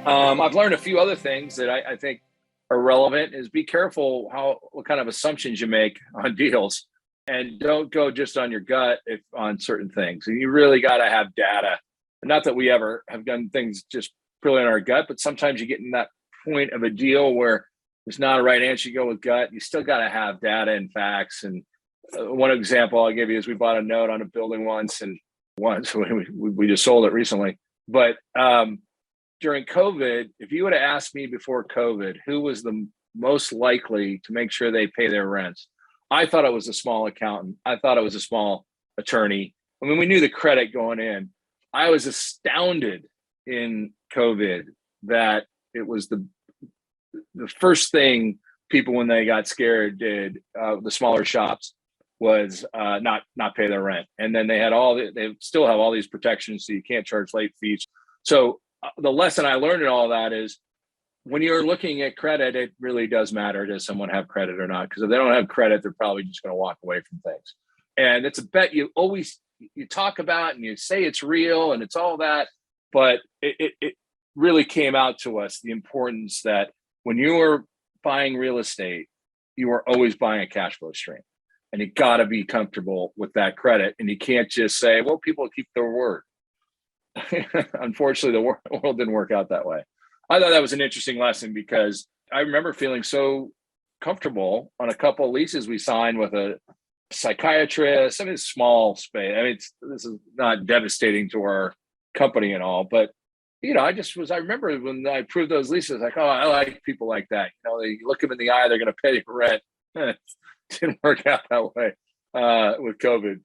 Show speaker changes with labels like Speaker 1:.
Speaker 1: I've learned a few other things that I think are relevant is be careful what kind of assumptions you make on deals and don't go just on your gut on certain things. And you really got to have data. Not that we ever have done things just purely on our gut, but sometimes you get in that point of a deal where there's not a right answer. You go with gut. You still got to have data and facts. And one example I'll give you is we bought a note on a building once we just sold it recently. But during COVID, if you would have asked me before COVID, who was the most likely to make sure they pay their rents, I thought it was a small accountant. I thought it was a small attorney. I mean, we knew the credit going in. I was astounded in COVID that it was the first thing people, when they got scared, did, the smaller shops, was not pay their rent. And then they still have all these protections, so you can't charge late fees. So the lesson I learned in all that is when you're looking at credit, it really does matter, does someone have credit or not? Because if they don't have credit, they're probably just going to walk away from things. And it's a bet you talk about and you say it's real and it's all that, but it really came out to us the importance that when you are buying real estate, you are always buying a cash flow stream. And you got to be comfortable with that credit. And you can't just say, well, people keep their word. Unfortunately, the world didn't work out that way. I thought that was an interesting lesson because I remember feeling so comfortable on a couple of leases we signed with a psychiatrist. I mean, it's small space. I mean, this is not devastating to our company and all, but I remember when I approved those leases, like, oh, I like people like that. You look them in the eye, they're going to pay your rent. It didn't work out that way with COVID.